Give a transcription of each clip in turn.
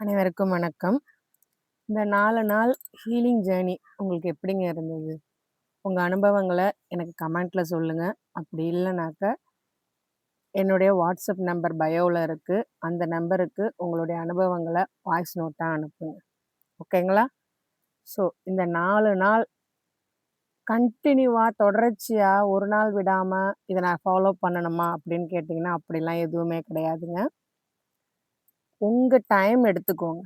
அனைவருக்கும் வணக்கம். இந்த 4 நாள் ஹீலிங் ஜேர்னி உங்களுக்கு எப்படிங்க இருந்தது? உங்க அனுபவங்கள எனக்கு கமெண்ட்ல சொல்லுங்க. அப்படி இல்லனாக்க, என்னுடைய வாட்ஸ்அப் நம்பர் பயோல இருக்கு. அந்த நம்பருக்கு உங்களுடைய அனுபவங்கள வாய்ஸ் நோட்டா அனுப்புங்க. ஓகேங்களா? ஸோ இந்த 4 நாள் கன்டினியூவா தொடர்ச்சியா ஒரு நாள் விடாம இத நான் ஃபாலோ பண்ணணுமா? அப்படின்னு கேட்டீங்கன்னா, அப்படிலாம் எதுவுமே கிடையாதுங்க. உங்க டைம் எடுத்துக்கோங்க.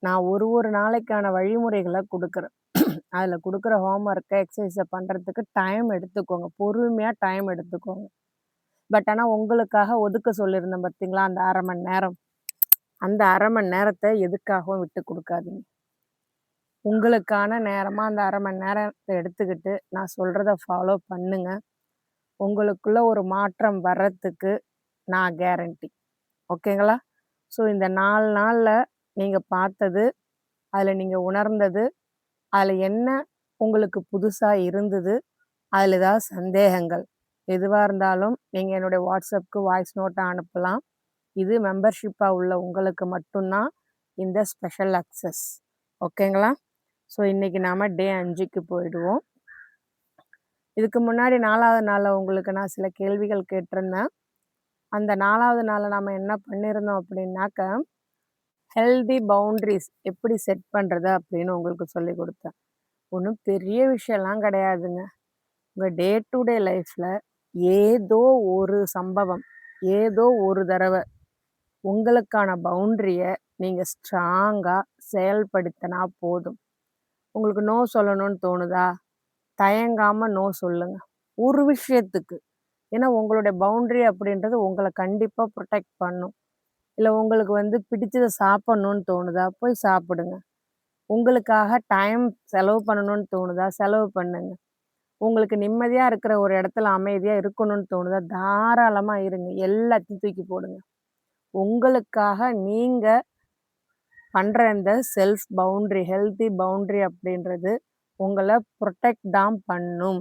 நான் ஒரு நாளைக்கான வழிமுறைகள குடுக்குறேன். அதுல குடுக்குற ஹோம்வொர்க்க, எக்சர்சைஸ பண்றதுக்கு டைம் எடுத்துக்கோங்க. பொறுமையா டைம் எடுத்துக்கோங்க. பட் ஆனா உங்களுக்காக ஒதுக்க சொல்லியிருந்தேன் பார்த்தீங்களா, அந்த 1/2 மணி நேரம். அந்த 1/2 மணி நேரத்த எதுக்காகவும் விட்டு குடுக்காதீங்க. உங்களுக்கான நேரமா அந்த 1/2 மணி நேரத்த எடுத்துக்கிட்டு, நான் சொல்றத ஃபாலோ பண்ணுங்க. உங்களுக்குள்ள ஒரு மாற்றம் வர்றதுக்கு நான் கேரண்டி. ஓகேங்களா? ஸோ இந்த 4 நாள்ல நீங்க பார்த்தது, அதுல நீங்க உணர்ந்தது, அதுல என்ன உங்களுக்கு புதுசா இருந்தது? அதில ஏதாவது சந்தேகங்கள், எதுவா இருந்தாலும் நீங்க என்னுடைய வாட்ஸ்அப்க்கு வாய்ஸ் நோட்டா அனுப்பலாம். இது மெம்பர்ஷிப்பா உள்ள உங்களுக்கு மட்டும் தான் இந்த ஸ்பெஷல் அக்சஸ். ஓகேங்களா? ஸோ இன்னைக்கு நாம டே 5க்கு போயிடுவோம். இதுக்கு முன்னாடி 4வது நாள்ல உங்களுக்கு நான் சில கேள்விகள் கேட்டிருந்தேன். அந்த 4வது நாள்ல நாம என்ன பண்ணியிருந்தோம் அப்படின்னாக்க, ஹெல்தி பவுண்டரீஸ் எப்படி செட் பண்றது அப்படின்னு உங்களுக்கு சொல்லிக் குடுத்தேன். ஒண்ணும் பெரிய விஷயம்லாம் கிடையாதுங்க. உங்க டே டு டே லைஃப்ல ஏதோ ஒரு சம்பவம், ஏதோ ஒரு தடவ உங்களுக்கான பவுண்டரிய நீங்க ஸ்ட்ராங்கா செயல்படுத்தினா போதும். உங்களுக்கு நோ சொல்லணும்னு தோணுதா? தயங்காம நோ சொல்லுங்க. ஒரு விஷயத்துக்கு. ஏன்னா உங்களுடைய பவுண்டரி அப்படின்றது உங்கள கண்டிப்பா புரொடெக்ட் பண்ணும். இல்ல உங்களுக்கு பிடிச்சத சாப்பிடணும்னு தோணுதா? போய் சாப்பிடுங்க. உங்களுக்காக டைம் செலவு பண்ணணும்னு தோணுதா? செலவு பண்ணுங்க. உங்களுக்கு நிம்மதியா இருக்கிற ஒரு இடத்துல அமைதியா இருக்கணும்னு தோணுதா? தாராளமா இருங்க. எல்லாத்தையும் தூக்கி போடுங்க. உங்களுக்காக நீங்க பண்ற இந்த செல்ஃப் பவுண்டரி, ஹெல்த்தி பவுண்டரி அப்படின்றது உங்கள புரொடெக்ட் தான் பண்ணும்.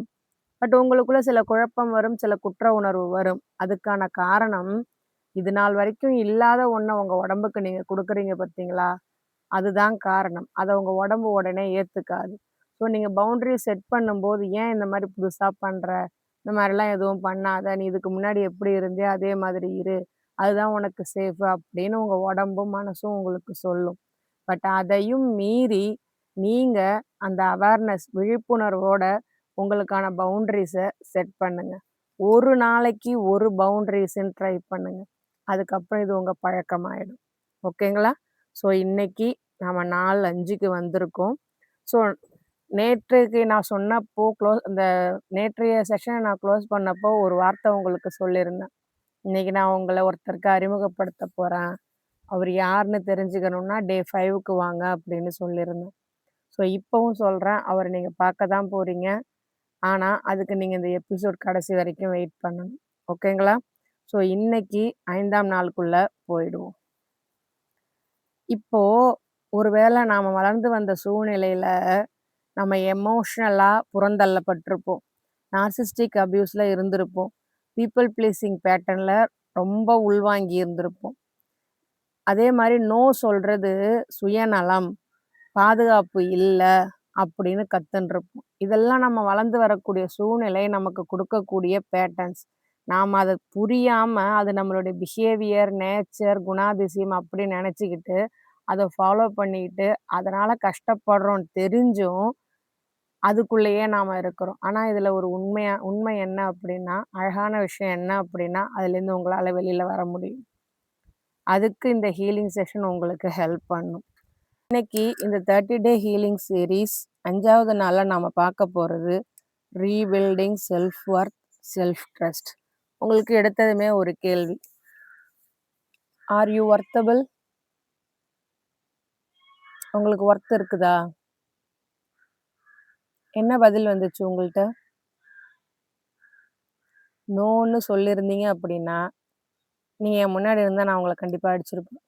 பட் உங்களுக்குள்ள சில குழப்பம் வரும், சில குற்ற உணர்வு வரும். அதுக்கான காரணம், இது நாள் வரைக்கும் இல்லாத ஒண்ண உங்க உடம்புக்கு நீங்க குடுக்குறீங்க பார்த்தீங்களா? அதுதான் காரணம். அத உங்க உடம்பு உடனே ஏத்துக்காது. ஸோ நீங்க பவுண்டரி செட் பண்ணும்போது, "ஏன் இந்த மாரி புதுசா பண்ற? இந்த மாரிலாம் எதுவும் பண்ணாத. நீ இதுக்கு முன்னாடி எப்படி இருந்தியோ அதே மாதிரி இரு. அதுதான் உனக்கு சேஃபு." அப்படின்னு உங்க உடம்பும், மனசும் உங்களுக்கு சொல்லும். பட் அதையும் மீறி, நீங்க அந்த அவேர்னஸ் விழிப்புணர்வோட உங்களுக்கான பவுண்டரீஸ செட் பண்ணுங்க. ஒரு நாளைக்கு ஒரு பவுண்டரீஸ்ன்னு ட்ரை பண்ணுங்க. அதுக்கப்புறம் இது உங்க பழக்கமாயிடும். ஓகேங்களா? ஸோ இன்னைக்கு நாம நாள் 5க்கு வந்திருக்கோம். ஸோ நேற்றைக்கு நான் சொன்னப்போ இந்த நேற்றைய செஷன நான் க்ளோஸ் பண்ணப்போ ஒரு வார்த்தை உங்களுக்கு சொல்லியிருந்தேன். இன்னைக்கு நான் உங்கள ஒருத்தருக்கு அறிமுகப்படுத்த போறேன். அவரு யாருன்னு தெரிஞ்சுக்கணும்னா டே 5க்கு வாங்க அப்படின்னு சொல்லியிருந்தேன். ஸோ இப்பவும் சொல்றேன். அவர நீங்க பார்க்க தான் போறீங்க. ஆனா, அதுக்கு நீங்க இந்த எபிசோட் கடைசி வரைக்கும் வெயிட் பண்ணணும். ஓகேங்களா? ஸோ இன்னைக்கு 5ஆம் நாளுக்குள்ள போயிடுவோம். இப்போ ஒருவேள நாம வளர்ந்து வந்த சூழ்நிலையில நம்ம எமோஷனலா புறந்தள்ளப்பட்டிருப்போம். நார்சிஸ்டிக் அபியூஸ்ல இருந்திருப்போம். பீப்பிள் ப்ளீசிங் பேட்டர்ன்ல ரொம்ப உள்வாங்கி இருந்திருப்போம். அதே மாரி நோ சொல்றது சுயநலம், பாதுகாப்பு இல்ல அப்படின்னு கத்துன்ருப்போம். இதெல்லாம் நம்ம வளர்ந்து வரக்கூடிய சூழ்நிலை நமக்கு குடுக்கக்கூடிய பேட்டர்ன்ஸ். நாம அத புரியாம அது நம்மளுடைய பிஹேவியர், நேச்சர், குணாதிசயம் அப்படி நெனச்சுக்கிட்டு, அத ஃபாலோ பண்ணிக்கிட்டு, அதனால கஷ்டப்படுறோம் தெரிஞ்சும், அதுக்குள்ளேயே நாம இருக்கிறோம். ஆனா இதுல ஒரு உண்மை என்ன அப்படின்னா, அழகான விஷயம் என்ன அப்படின்னா, அதுலேருந்து உங்களால வெளில வர முடியும். அதுக்கு இந்த ஹீலிங் செஷன் உங்களுக்கு ஹெல்ப் பண்ணும். இன்னைக்கு இந்த 30 டே ஹீலிங் சீரீஸ் 5வது நாள்ல நாம பார்க்க போறது rebuilding self worth, self trust. உங்களுக்கு எடுத்ததுமே ஒரு கேள்வி. Are you worthable? உங்களுக்கு வொர்த் இருக்குதா? என்ன பதில் வந்துச்சு உங்கள்ட்ட? நோன்னு சொல்லியிருந்தீங்க அப்படின்னா, நீங்க என் முன்னாடி இருந்தா நான் உங்கள கண்டிப்பா அடிச்சிருப்பேன்.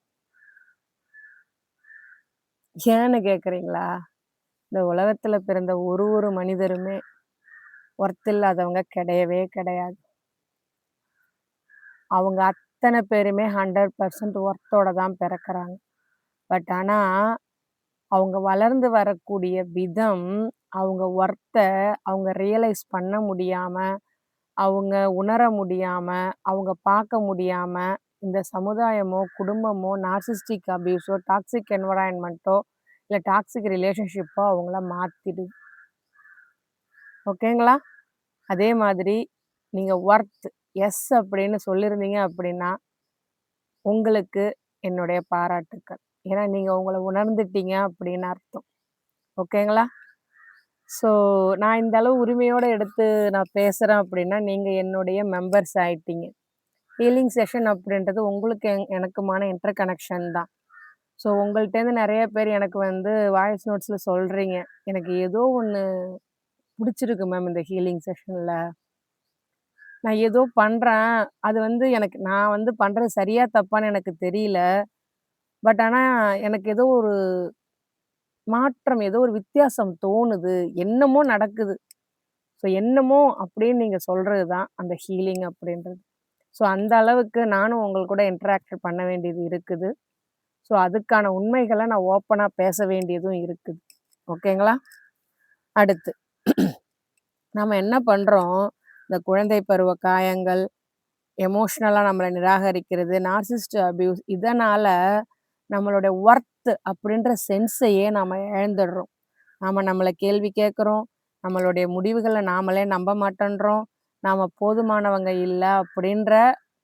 ஏன்னு கேட்குறீங்களா? இந்த உலகத்துல பிறந்த ஒரு மனிதருமே வொர்த் இல்லாதவங்க கிடையவே கிடையாது. அவங்க அத்தன பேருமே 100% வொர்த்தோட தான் பிறக்குறாங்க. பட் ஆனா, அவங்க வளர்ந்து வரக்கூடிய விதம், அவங்க ஒர்த்த அவங்க ரியலைஸ் பண்ண முடியாம, அவங்க உணர முடியாம, அவங்க பார்க்க முடியாம, இந்த சமுதாயமோ, குடும்பமோ, நார்சிஸ்டிக் அபியூஸோ, டாக்ஸிக் என்வைரன்மென்ட்டோ, இல்ல டாக்ஸிக் ரிலேஷன்ஷிப்போ அவங்கள மாத்திடுது. ஓகேங்களா? அதே மாதிரி நீங்க ஒர்த் எஸ் அப்படின்னு சொல்லியிருந்தீங்க அப்படின்னா, உங்களுக்கு என்னுடைய பாராட்டுக்கள். ஏன்னா நீங்க உங்கள உணர்ந்துட்டீங்க அப்படின்னு அர்த்தம். ஓகேங்களா? ஸோ நான் இந்த அளவு உரிமையோட எடுத்து நான் பேசுறேன் அப்படின்னா, நீங்க என்னுடைய மெம்பர்ஸ் ஆயிட்டீங்க. ஹீலிங் செஷன் அப்படின்றது உங்களுக்கு எனக்குமான இன்டர் கனெக்ஷன் தான். ஸோ உங்கள்ட்டேருந்து நெறைய பேர் எனக்கு வந்து வாய்ஸ் நோட்ஸ்ல சொல்றீங்க. எனக்கு ஏதோ ஒண்ணு புடிச்சிருக்கு மேம் இந்த ஹீலிங் செஷன்ல. நான் ஏதோ பண்றேன். அது வந்து எனக்கு நான் வந்து பண்றது சரியா தப்பான்னு எனக்கு தெரியல. பட் ஆனா எனக்கு ஏதோ ஒரு மாற்றம், ஏதோ ஒரு வித்தியாசம் தோணுது. என்னமோ நடக்குது. ஸோ என்னமோ அப்படின்னு நீங்க சொல்றது தான் அந்த ஹீலிங் அப்படின்றது. ஸோ அந்த அளவுக்கு நானும் உங்க கூட இன்டராக்ட் பண்ண வேண்டியது இருக்குது. ஸோ அதுக்கான உண்மைகள நான் ஓப்பனா பேச வேண்டியதும் இருக்குது. ஓகேங்களா? அடுத்து நம்ம என்ன பண்றோம், இந்த குழந்தை பருவ காயங்கள், எமோஷனலா நம்மள நிராகரிக்கிறது, நார்சிசிஸ்ட் அபியூஸ் இதனால நம்மளோட ஒர்த் அப்படின்ற சென்ஸையே நாம இழந்துடுறோம். நாம நம்மள கேள்வி கேட்குறோம். நம்மளுடைய முடிவுகள நாமளே நம்ப மாட்டேன்றோம். நாம போதுமானவங்க இல்ல அப்படின்ற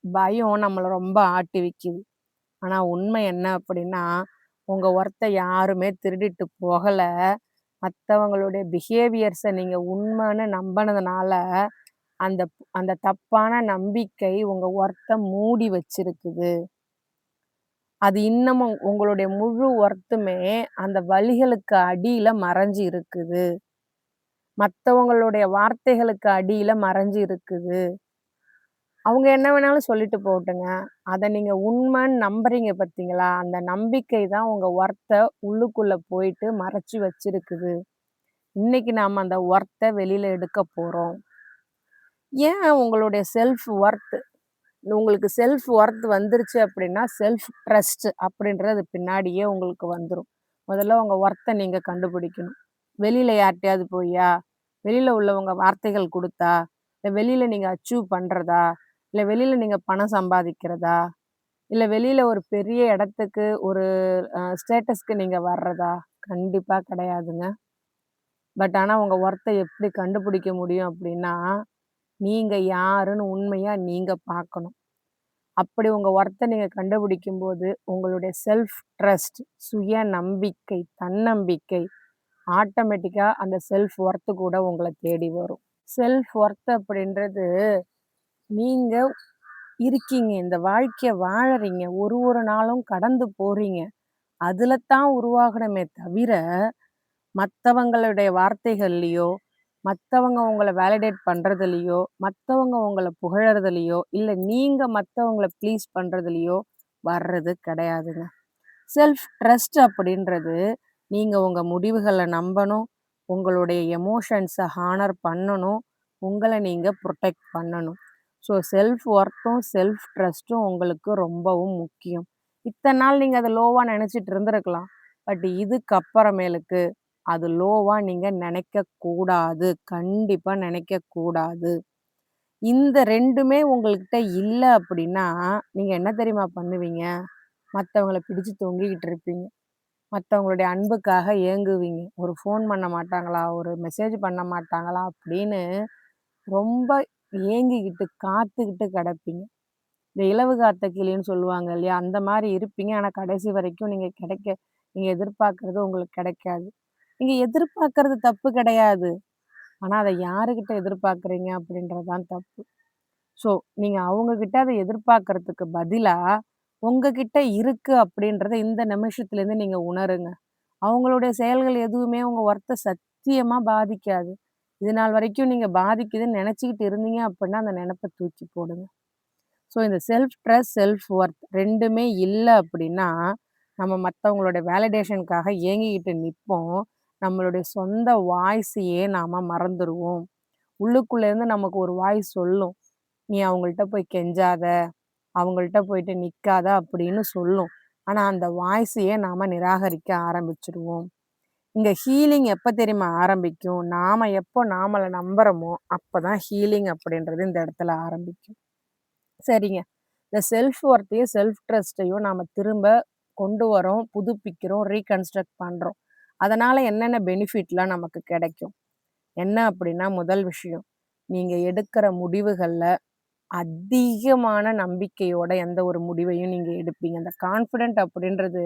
பயம் நம்மள ரொம்ப ஆட்டி விக்குது. ஆனா உண்மை என்ன அப்படின்னா, உங்க ஒர்த்த யாருமே திருடிட்டு போகல. மத்தவங்களுடைய பிஹேவியர்ஸ நீங்க உண்மைன்னு நம்பனதுனால, அந்த அந்த தப்பான நம்பிக்கை உங்க ஒர்த்த மூடி வச்சிருக்குது. அது இன்னமும் உங்களுடைய முழு ஒர்த்துமே அந்த வலிகளுக்கு அடியில மறைஞ்சு இருக்குது. மத்தவங்களுடைய வார்த்தைகளுக்கு அடியில மறைஞ்சு இருக்குது. அவங்க என்ன வேணாலும் சொல்லிட்டு போகட்டுங்க. அத நீங்க உண்மைன்னு நம்புறீங்க பார்த்தீங்களா? அந்த நம்பிக்கை தான் உங்க ஒர்த்த உள்ளுக்குள்ள போயிட்டு மறைச்சு வச்சிருக்குது. இன்னைக்கு நாம அந்த ஒர்த்த வெளியில எடுக்க போறோம். ஏன் உங்களுடைய செல்ஃப் ஒர்த் உங்களுக்கு செல்ஃப் ஒர்த் வந்துருச்சு அப்படின்னா, செல்ஃப் ட்ரஸ்ட் அப்படின்றது பின்னாடியே உங்களுக்கு வந்துரும். முதல்ல உங்க ஒர்த்த நீங்க கண்டுபிடிக்கணும். வெளியில யார்ட்டயாவது போயா? வெளியில உள்ளவங்க வார்த்தைகள் குடுத்தா? இல்ல வெளியில நீங்க அச்சீவ் பண்றதா? இல்ல வெளியில நீங்க பணம் சம்பாதிக்கிறதா? இல்ல வெளியில ஒரு பெரிய இடத்துக்கு ஒரு ஸ்டேட்டஸ்க்கு நீங்க வர்றதா? கண்டிப்பா கிடையாதுங்க. பட் ஆனா உங்க ஒர்த்த எப்படி கண்டுபிடிக்க முடியும் அப்படின்னா, நீங்க யாருன்னு உண்மையா நீங்க பார்க்கணும். அப்படி உங்க ஒர்த்த நீங்க கண்டுபிடிக்கும்போது, உங்களுடைய செல்ஃப் ட்ரஸ்ட் சுய நம்பிக்கை, தன்னம்பிக்கை ஆட்டோமேட்டிக்கா அந்த செல்ஃப் ஒர்த் கூட உங்கள தேடி வரும். செல்ஃப் ஒர்த் அப்படின்றது, நீங்க இருக்கீங்க. இந்த வாழ்க்கைய வாழறீங்க. ஒரு ஒரு நாளும் கடந்து போறீங்க. அதுல தான் உருவாகணுமே தவிர, மத்தவங்களுடைய வார்த்தைகள்லயோ, மத்தவங்க உங்கள வேலிடேட் பண்றதுலயோ, மத்தவங்க உங்கள புகழறதுலயோ, இல்ல நீங்க மத்தவங்கள ப்ளீஸ் பண்றதுலயோ வர்றது கிடையாதுங்க. செல்ஃப் ட்ரஸ்ட் அப்படின்றது, நீங்க உங்க முடிவுகள நம்பணும். உங்களுடைய எமோஷன்ஸ ஹானர் பண்ணணும். உங்கள நீங்க புரொடெக்ட் பண்ணணும். ஸோ செல்ஃப் ஒர்த்தும், செல்ஃப் ட்ரஸ்ட்டும் உங்களுக்கு ரொம்பவும் முக்கியம். இத்தன நாள் நீங்க அத லோவா நெனச்சுட்டு இருந்திருக்கலாம். பட் இதுக்கப்புறமேலுக்கு அது லோவா நீங்க நெனைக்கக் கூடாது. கண்டிப்பா நெனைக்கக் கூடாது. இந்த 2மே உங்கள்கிட்ட இல்ல அப்படின்னா, நீங்க என்ன தெரியுமா பண்ணுவீங்க? மத்தவங்கள பிடிச்சு தொங்கிக்கிட்டு இருப்பீங்க. மத்தவங்களுடைய அன்புக்காக ஏங்குவீங்க. ஒரு ஃபோன் பண்ண மாட்டாங்களா? ஒரு மெசேஜ் பண்ண மாட்டாங்களா? அப்படின்னு ரொம்ப ஏங்கிக்கிட்டு, காத்துக்கிட்டு கெடப்பீங்க. இந்த இலவு காத்த கிளின்னு சொல்லுவாங்க இல்லையா? அந்த மாரி இருப்பீங்க. ஆனா கடைசி வரைக்கும் நீங்க எதிர்பார்க்கிறது உங்களுக்கு கெடைக்காது. நீங்க எதிர்பார்க்கிறது தப்பு கெடையாது. ஆனா அத யாருகிட்ட எதிர்பார்க்குறீங்க அப்படின்றது தான் தப்பு. ஸோ, நீங்க அவங்க கிட்ட அத எதிர்பார்க்கறதுக்கு பதிலா, உங்ககிட்ட இருக்கு அப்படின்றத இந்த நிமிஷத்துலேருந்து நீங்க உணருங்க. அவங்களுடைய செயல்கள் எதுவுமே உங்க ஒர்த்த சத்தியமா பாதிக்காது. இது நாள் வரைக்கும் நீங்க பாதிக்குதுன்னு நெனச்சுக்கிட்டு இருந்தீங்க அப்படின்னா, அந்த நெனப்ப தூக்கி போடுங்க. ஸோ, இந்த செல்ஃப் ட்ரஸ்ட், செல்ஃப் ஒர்த் 2மே இல்ல அப்படின்னா, நம்ம மத்தவங்களோட வேலிடேஷனுக்காக ஏங்கிக்கிட்டு நிப்போம். நம்மளுடைய சொந்த வாய்ஸையே நாம மறந்துருவோம். உள்ளுக்குள்ள இருந்து நமக்கு ஒரு வாய்ஸ் சொல்லும். "நீ அவங்கள்ட்ட போய் கெஞ்சாத, அவங்கள்ட்ட போயிட்டு நிக்காத" அப்படின்னு சொல்லும். ஆனா அந்த வாய்ஸையே நாம நிராகரிக்க ஆரம்பிச்சுருவோம். இங்க ஹீலிங் எப்ப தெரியுமா ஆரம்பிக்கும்? நாம எப்போ நாமள நம்புறோமோ, அப்பதான் ஹீலிங் அப்படின்றது இந்த இடத்துல ஆரம்பிக்கும். சரிங்க. இந்த செல்ஃப் ஒர்த்தையும், செல்ஃப் ட்ரஸ்ட்டையும் நாம திரும்ப கொண்டு வரோம், புதுப்பிக்கிறோம், ரீகன்ஸ்ட்ரக்ட் பண்றோம். அதனால என்னென்ன பெனிஃபிட்லாம் நமக்கு கிடைக்கும்? என்ன அப்படின்னா, முதல் விஷயம், நீங்க எடுக்கிற முடிவுகள்ல அதிகமான நம்பிக்கையோட எந்த ஒரு முடிவையும் நீங்க எடுப்பீங்க. அந்த கான்ஃபிடென்ட் அப்படின்றது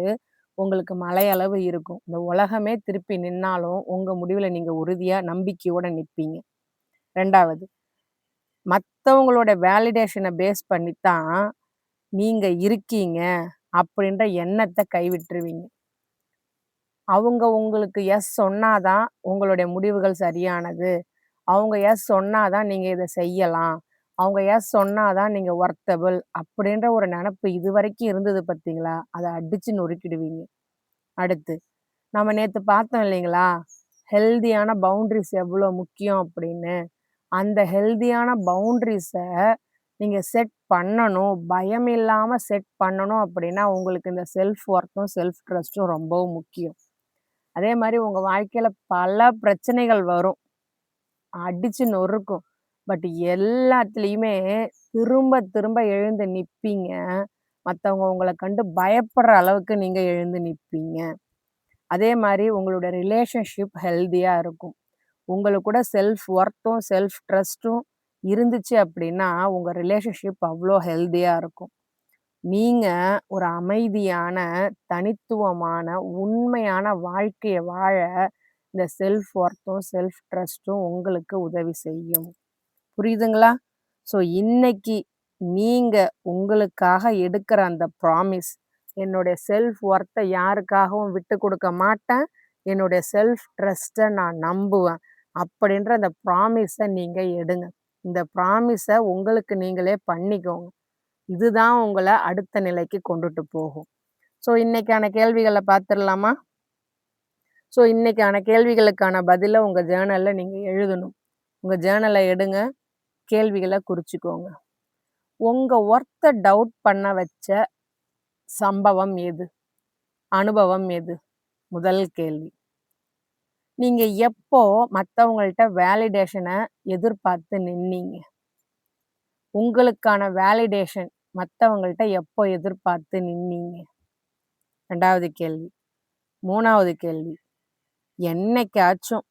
உங்களுக்கு மலையளவு இருக்கும். இந்த உலகமே திருப்பி நின்னாலும், உங்க முடிவுல நீங்க உறுதியா நம்பிக்கையோட நிப்பீங்க. 2வது, மத்தவங்களோட வேலிடேஷன பேஸ் பண்ணி தான் நீங்க இருக்கீங்க அப்படின்ற எண்ணத்த கைவிட்டுருவீங்க. அவங்க உங்களுக்கு எஸ் சொன்னா தான் உங்களுடைய முடிவுகள் சரியானது. அவங்க எஸ் சொன்னா தான் நீங்க இத செய்யலாம். அவங்க எஸ் சொன்னா தான் நீங்க வொர்த்தபிள் அப்படின்ற ஒரு நெனப்பு இதுவரைக்கும் இருந்தது பார்த்தீங்களா? அத அடிச்சு நொறுக்கிடுவீங்க. அடுத்து, நம்ம நேத்து பார்த்தோம் இல்லைங்களா? ஹெல்தியான பவுண்டரீஸ் எவ்வளோ முக்கியம் அப்படின்னு. அந்த ஹெல்தியான பவுண்டரீஸ நீங்க செட் பண்ணணும். பயம் இல்லாம செட் பண்ணணும் அப்படின்னா, உங்களுக்கு இந்த செல்ஃப் ஒர்த்தும், செல்ஃப் ட்ரஸ்ட்டும் ரொம்பவும் முக்கியம். அதே மாரி உங்க வாழ்க்கையில பல பிரச்சனைகள் வரும். அடிச்சு நொறுக்கும். பட் எல்லாத்துலயுமே திரும்ப திரும்ப எழுந்து நிப்பீங்க. மத்தவங்க உங்கள கண்டு பயப்படுற அளவுக்கு நீங்க எழுந்து நிப்பீங்க. அதே மாரி உங்களோட ரிலேஷன்ஷிப் ஹெல்தியா இருக்கும். உங்களுக்கு கூட செல்ஃப் ஒர்த்தும், செல்ஃப் ட்ரஸ்ட்டும் இருந்துச்சு அப்படின்னா, உங்க ரிலேஷன்ஷிப் அவ்ளோ ஹெல்தியா இருக்கும். நீங்க ஒரு அமைதியான, தனித்துவமான, உண்மையான வாழ்க்கைய வாழ இந்த செல்ஃப் ஒர்த்தும், செல்ஃப் ட்ரஸ்ட்டும் உங்களுக்கு உதவி செய்யும். புரியுதுங்களா? ஸோ இன்னைக்கு நீங்க உங்களுக்காக எடுக்கிற அந்த ப்ராமிஸ், என்னுடைய செல்ஃப் ஒர்த்த யாருக்காகவும் விட்டுக் குடுக்க மாட்டேன். என்னுடைய செல்ஃப் ட்ரஸ்ட்ட நான் நம்புவேன். அப்படின்ற அந்த ப்ராமிஸ நீங்க எடுங்க. இந்த ப்ராமிஸ உங்களுக்கு நீங்களே பண்ணிக்கோங்க. இதுதான் உங்கள அடுத்த நிலைக்கு கொண்டுட்டு போகும். ஸோ இன்னைக்கான கேள்விகள பார்த்துரலாமா? ஸோ இன்னைக்கான கேள்விகளுக்கான பதில உங்க ஜர்னல்ல நீங்க எழுதணும். உங்க ஜர்னல எடுங்க. கேள்விகள குறிச்சுக்கோங்க. உங்க ஒர்த்த டவுட் பண்ண வச்ச சம்பவம் எது? அனுபவம் எது? முதல் கேள்வி. நீங்க எப்போ மத்தவங்கள்ட்ட வேலிடேஷன எதிர்பார்த்து நின்னீங்க? உங்களுக்கான வேலிடேஷன் மத்தவங்கள்ட்ட எப்போ எதிர்பார்த்து நின்னீங்க? 2வது கேள்வி. 3வது கேள்வி. என்னைக்காச்சும்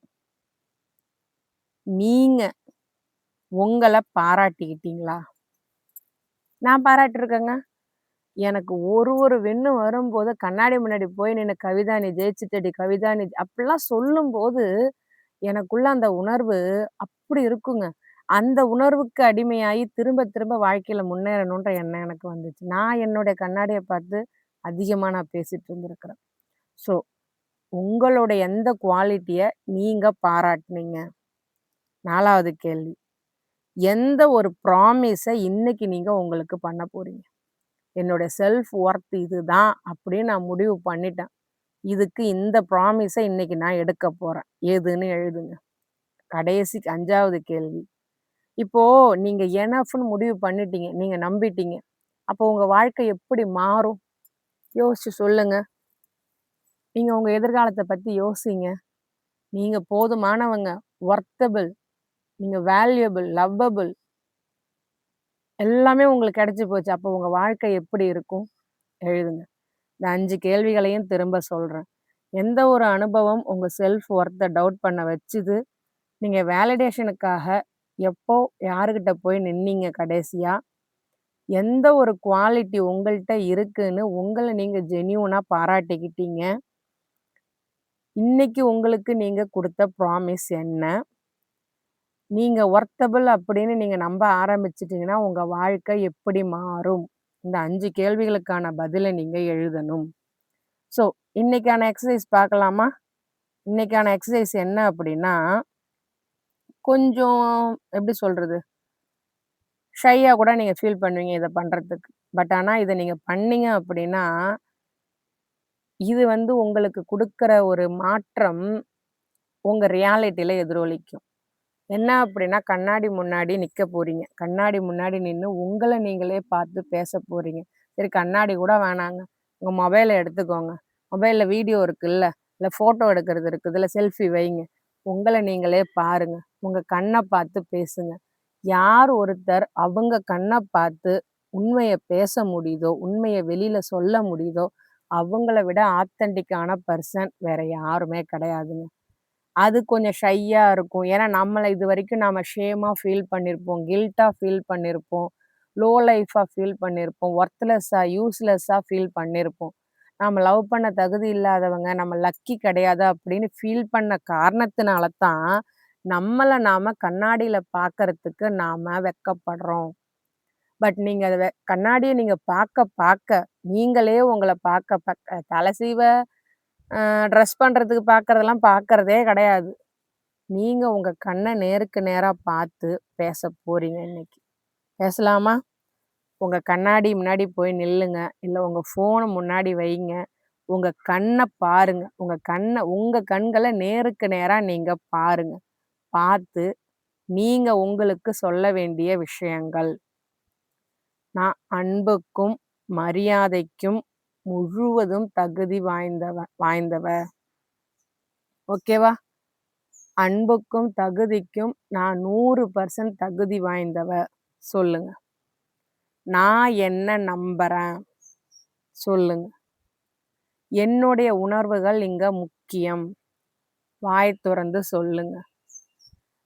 நீங்க உங்கள பாராட்டிக்கிட்டீங்களா? நான் பாராட்டியிருக்கேங்க. எனக்கு ஒரு வின்னு வரும்போது கண்ணாடி முன்னாடி போய் நின்னு, "கவிதா நீ ஜெயிச்சுட்டடி, கவிதா நீ" அப்படிலாம் சொல்லும்போது, எனக்குள்ள அந்த உணர்வு அப்படி இருக்குங்க. அந்த உணர்வுக்கு அடிமையாயி திரும்ப திரும்ப வாழ்க்கையில முன்னேறணுன்ற எண்ணம் எனக்கு வந்துச்சு. நான் என்னுடைய கண்ணாடிய பார்த்து அதிகமா நான் பேசிட்டு இருந்திருக்கிறேன். ஸோ, உங்களோட எந்த குவாலிட்டிய நீங்க பாராட்டுனீங்க? 4வது கேள்வி. எந்த ஒரு ப்ராமிஸ இன்னைக்கு நீங்க உங்களுக்கு பண்ண போறீங்க? என்னோட செல்ஃப் ஒர்த் இதுதான் அப்படின்னு நான் முடிவு பண்ணிட்டேன். இதுக்கு இந்த ப்ராமிஸ இன்னைக்கு நான் எடுக்க போறேன். எதுன்னு எழுதுங்க. கடைசி 5வது கேள்வி. இப்போ நீங்க எனஃப்ன்னு முடிவு பண்ணிட்டீங்க. நீங்க நம்பிட்டீங்க. அப்போ உங்க வாழ்க்கை எப்படி மாறும்? யோசிச்சு சொல்லுங்க. நீங்க உங்க எதிர்காலத்த பத்தி யோசிங்க. நீங்க போதுமானவங்க, வொர்த்தபிள், நீங்க வேல்யூபிள், லவ்வபிள் எல்லாமே உங்களுக்கு கிடைச்சு போச்சு. அப்போ உங்க வாழ்க்கை எப்படி இருக்கும்? எழுதுங்க. இந்த 5 கேள்விகளையும் திரும்ப சொல்றேன். எந்த ஒரு அனுபவம் உங்க செல்ஃப் ஒர்த்த டவுட் பண்ண வச்சுது? நீங்க வேலிடேஷனுக்காக எப்போ யாருகிட்ட போய் நின்னீங்க கடைசியா? எந்த ஒரு குவாலிட்டி உங்கள்ட்ட இருக்குன்னு உங்கள நீங்க ஜென்யூனா பாராட்டிக்கிட்டீங்க? இன்னைக்கு உங்களுக்கு நீங்க குடுத்த ப்ராமிஸ் என்ன? நீங்க வொர்த்தபிள் அப்படின்னு நீங்க நம்ப ஆரம்பிச்சுட்டீங்கன்னா, உங்க வாழ்க்கை எப்படி மாறும்? இந்த 5 கேள்விகளுக்கான பதில நீங்க எழுதணும். ஸோ, இன்னைக்கான எக்சர்சைஸ் பார்க்கலாமா? இன்னைக்கான எக்சர்சைஸ் என்ன அப்படின்னா, கொஞ்சம் எப்படி சொல்றது? ஷையா கூட நீங்க ஃபீல் பண்ணுவீங்க இத பண்றதுக்கு. பட் ஆனா இத நீங்க பண்ணீங்க அப்படின்னா, இது வந்து உங்களுக்கு குடுக்குற ஒரு மாற்றம் உங்க ரியாலிட்டில எதிரொலிக்கும். என்ன அப்படின்னா, கண்ணாடி முன்னாடி நிக்க போறீங்க. கண்ணாடி முன்னாடி நின்னு உங்கள நீங்களே பார்த்து பேச போறீங்க. சரி கண்ணாடி கூட வேணாங்க. உங்க மொபைல எடுத்துக்கோங்க. மொபைல்ல வீடியோ இருக்குல்ல, இல்ல ஃபோட்டோ எடுக்கிறது இருக்குது, இல்ல செல்ஃபி வைங்க. உங்கள நீங்களே பாருங்க. உங்க கண்ண பார்த்து பேசுங்க. யார் ஒருத்தர் அவங்க கண்ண பார்த்து உண்மைய பேச முடியுதோ, உண்மைய வெளியில சொல்ல முடியுதோ, அவங்கள விட ஆத்தென்டிக்கான பெர்சன் வேற யாருமே கிடையாதுங்க. அது கொஞ்சம் ஷையா இருக்கும். ஏன்னா, நம்மள இதுவரைக்கும் நாம ஷேமா ஃபீல் பண்ணியிருப்போம். கில்ட்டா ஃபீல் பண்ணியிருப்போம். லோ லைஃபா ஃபீல் பண்ணியிருப்போம். ஒர்த்லெஸ்ஸா, யூஸ்லெஸ்ஸா ஃபீல் பண்ணியிருப்போம். நாம லவ் பண்ண தகுதி இல்லாதவங்க, நம்ம லக்கி கிடையாது அப்படின்னு ஃபீல் பண்ண காரணத்தினால தான், நம்மள நாம கண்ணாடியில பார்க்கறதுக்கு நாம வெட்கப்படுறோம். பட் நீங்க அத கண்ணாடிய நீங்க பார்க்க பார்க்க, நீங்களே உங்கள பார்க்க பார்க்க தல சீவ, ட்ரெஸ் பண்றதுக்கு பார்க்கறதெல்லாம் பார்க்கறதே கிடையாது. நீங்க உங்க கண்ண நேருக்கு நேரா பார்த்து பேச போறீங்க இன்னைக்கு. பேசலாமா? உங்க கண்ணாடி முன்னாடி போய் நில்லுங்க. இல்ல உங்க ஃபோன முன்னாடி வைங்க. உங்க கண்ண பாருங்க. உங்க கண்கள நேருக்கு நேரா நீங்க பாருங்க. பார்த்து நீங்க உங்களுக்கு சொல்ல வேண்டிய விஷயங்கள். நான் அன்புக்கும், மரியாதைக்கும் முழுவதும் தகுதி வாய்ந்தவ. ஓகேவா? அன்புக்கும், தகுதிக்கும் நான் 100% தகுதி வாய்ந்தவ. சொல்லுங்க. நான் என்ன நம்புறேன். சொல்லுங்க. என்னுடைய உணர்வுகள் இங்க முக்கியம். வாய் தொறந்து சொல்லுங்க.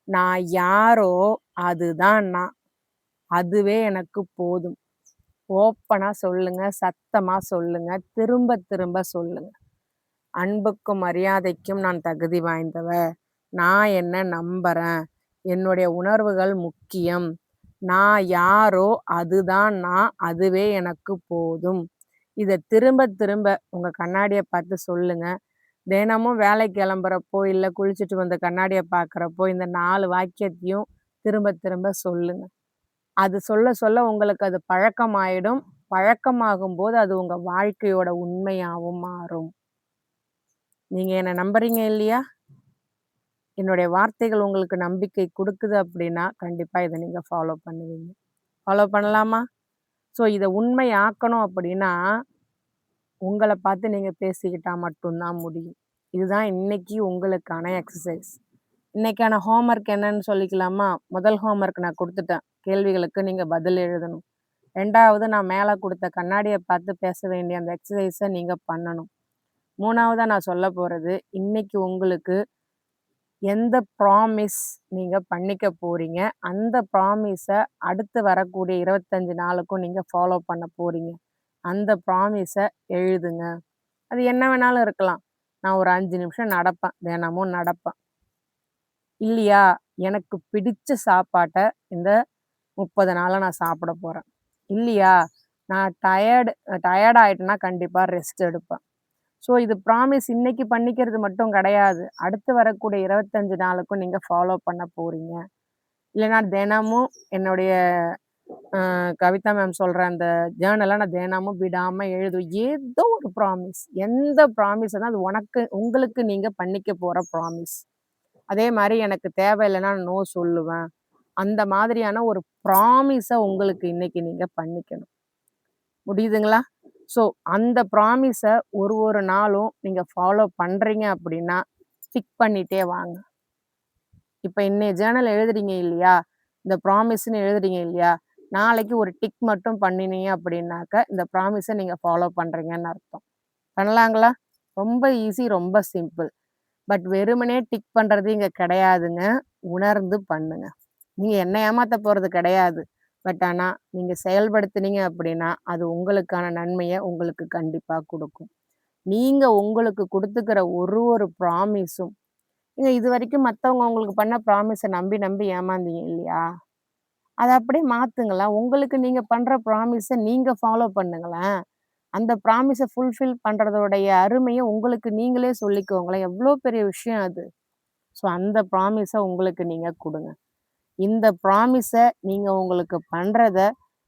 நான் யாரோ அதுதான் நான். அதுவே எனக்கு போதும். ஓப்பனா சொல்லுங்க. சத்தமா சொல்லுங்க. திரும்ப திரும்ப சொல்லுங்க. அன்புக்கும், மரியாதைக்கும் நான் தகுதி வாய்ந்தவ. நான் என்ன நம்புறேன். என்னுடைய உணர்வுகள் முக்கியம். நான் யாரோ அதுதான் நான். அதுவே எனக்கு போதும். இத திரும்ப திரும்ப உங்க கண்ணாடிய பார்த்து சொல்லுங்க. தினமும் வேலைக்கு கிளம்புறப்போ, இல்ல குளிச்சுட்டு வந்து கண்ணாடிய பார்க்குறப்போ, இந்த 4 வாக்கியத்தையும் திரும்ப திரும்ப சொல்லுங்க. அது சொல்ல சொல்ல உங்களுக்கு அது பழக்கமாயிடும். பழக்கமாகும்போது அது உங்க வாழ்க்கையோட உண்மையாவும் மாறும். நீங்க என்ன நம்புறீங்க இல்லையா? என்னுடைய வார்த்தைகள் உங்களுக்கு நம்பிக்கை குடுக்குது அப்படின்னா, கண்டிப்பா இத நீங்க ஃபாலோ பண்ணுவீங்க. ஃபாலோ பண்ணலாமா? ஸோ இத உண்மை ஆக்கணும் அப்படின்னா, உங்கள பார்த்து நீங்க பேசிக்கிட்டா மட்டும் தான் முடியும். இதுதான் இன்னைக்கு உங்களுக்கான எக்சர்சைஸ். இன்னைக்கான ஹோம்வொர்க் என்னன்னு சொல்லிக்கலாமா? முதல் ஹோம்வொர்க் நான் குடுத்துட்டேன். கேள்விகளுக்கு நீங்க பதில் எழுதணும். 2வது நான் மேல குடுத்த கண்ணாடிய பார்த்து பேச வேண்டிய அந்த எக்சர்சைஸ நீங்க பண்ணணும். 3வதா நான் சொல்லப் போறது, இன்னைக்கு உங்களுக்கு எந்த ப்ராமிஸ் நீங்க பண்ணிக்க போறீங்க? அந்த ப்ராமிஸ அடுத்து வரக்கூடிய 25 நாளுக்கும் நீங்க ஃபாலோ பண்ண போறீங்க. அந்த ப்ராமிஸ எழுதுங்க. அது என்ன வேணாலும் இருக்கலாம். நான் ஒரு 5 நிமிஷம் நடப்பேன். தினமும் நடப்பேன். இல்லையா, எனக்கு பிடிச்ச சாப்பாட்ட இந்த 30 நாளா நான் சாப்பிட போறேன். இல்லையா, நான் டயர்ட் ஆயிட்டேன்னா கண்டிப்பா ரெஸ்ட் எடுப்பேன். ஸோ இது ப்ராமிஸ் இன்னைக்கு பண்ணிக்கிறது மட்டும் கிடையாது. அடுத்து வரக்கூடிய 25 நாளுக்கும் நீங்க ஃபாலோ பண்ண போறீங்க. இல்லன்னா தினமும் என்னுடைய கவிதா மேம் சொல்ற அந்த ஜர்னல நான் தினமும் விடாம எழுதுவேன். ஏதோ ஒரு ப்ராமிஸ். எந்த ப்ராமிஸ்னா அது உங்களுக்கு நீங்க பண்ணிக்க போற ப்ராமிஸ். அதே மாரி எனக்கு தேவையில்லன்னா நோ சொல்லுவேன். அந்த மாதிரியான ஒரு ப்ராமிஸ உங்களுக்கு இன்னைக்கு நீங்க பண்ணிக்கணும். முடியுதுங்களா? ஸோ அந்த ப்ராமிஸ ஒரு நாளும் நீங்க ஃபாலோ பண்றீங்க அப்படின்னா, டிக் பண்ணிட்டே வாங்க. இப்ப இன்னைய ஜர்னல் எழுதுறீங்க இல்லையா? இந்த ப்ராமிஸ்ன்னு எழுதுறீங்க இல்லையா? நாளைக்கு ஒரு டிக் மட்டும் பண்ணினீங்க அப்படின்னாக்க, இந்த ப்ராமிஸ நீங்க ஃபாலோ பண்றீங்கன்னு அர்த்தம். பண்ணலாங்களா? ரொம்ப ஈஸி, ரொம்ப சிம்பிள். பட் வெறுமனே டிக் பண்றது இங்க கிடையாதுங்க. உணர்ந்து பண்ணுங்க. நீங்க என்ன ஏமாத்த போறது கிடையாது. பட் ஆனா, நீங்க செயல்படுத்துனீங்க அப்படின்னா, அது உங்களுக்கான நன்மைய உங்களுக்கு கண்டிப்பா குடுக்கும். நீங்க உங்களுக்கு குடுத்துக்கிற ஒரு ப்ராமிஸும் நீங்க இதுவரைக்கும் மத்தவங்க உங்களுக்கு பண்ண ப்ராமிஸ நம்பி நம்பி ஏமாந்தீங்க இல்லையா? அத அப்படியே மாத்துங்களேன். உங்களுக்கு நீங்க பண்ற ப்ராமிஸ நீங்க ஃபாலோ பண்ணுங்களேன். அந்த ப்ராமிஸ ஃபுல்ஃபில் பண்றதோடைய அருமைய உங்களுக்கு நீங்களே சொல்லிக்கோங்களேன். எவ்ளோ பெரிய விஷயம் அது. ஸோ அந்த ப்ராமிஸ உங்களுக்கு நீங்க குடுங்க. இந்த ப்ராமிஸ நீங்க உங்களுக்கு பண்றத,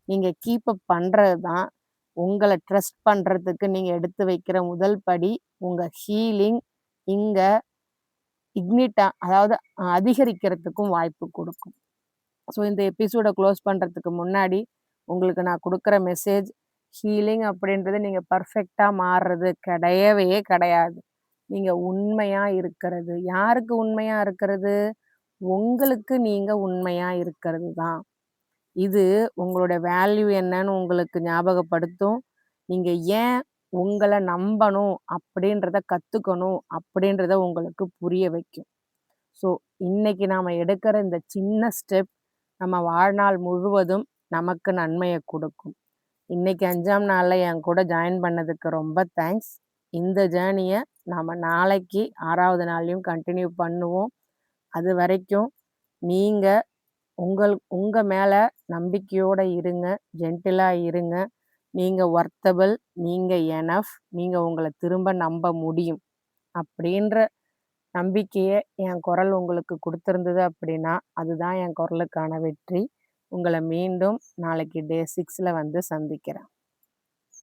நீங்க கீப் அப் பண்றது தான், உங்கள ட்ரஸ்ட் பண்றதுக்கு நீங்க எடுத்து வைக்கிற முதல் படி. உங்க ஹீலிங் இங்க அதாவது அதிகரிக்கிறதுக்கும் வாய்ப்பு குடுக்கும். ஸோ இந்த எபிசோட க்ளோஸ் பண்றதுக்கு முன்னாடி, உங்களுக்கு நான் குடுக்குற மெசேஜ், ஹீலிங் அப்படின்றது நீங்க பெர்ஃபெக்ட்டா மாறுறது கிடையவே கிடையாது. நீங்க உண்மையா இருக்கிறது. யாருக்கு உண்மையா இருக்கிறது? உங்களுக்கு நீங்க உண்மையா இருக்கிறது தான். இது உங்களோட வேல்யூ என்னன்னு உங்களுக்கு ஞாபகப்படுத்தும். நீங்க ஏன் உங்கள நம்பணும் அப்படின்றத கத்துக்கணும் அப்படின்றத உங்களுக்கு புரிய வைக்கும். ஸோ, இன்னைக்கு நாம எடுக்கிற இந்த சின்ன ஸ்டெப் நம்ம வாழ்நாள் முழுவதும் நமக்கு நன்மைய குடுக்கும். இன்னைக்கு 5ஆம் நாள்ல என் கூட ஜாயின் பண்ணதுக்கு ரொம்ப தேங்க்ஸ். இந்த ஜேர்னிய நாம நாளைக்கு 6வது நாள்லயும் கன்டின்யூ பண்ணுவோம். அதுவரைக்கும் நீங்க உங்க மேல நம்பிக்கையோட இருங்க. ஜென்டிலா இருங்க. நீங்க வொர்த்தபிள், நீங்க எனஃப், நீங்க உங்கள திரும்ப நம்ப முடியும். அப்படின்ற நம்பிக்கைய என் குரல் உங்களுக்கு குடுத்திருந்தது அப்படின்னா, அதுதான் என் குரலுக்கான வெற்றி. உங்கள மீண்டும் நாளைக்கு டே 6ல வந்து சந்திக்கிறேன்.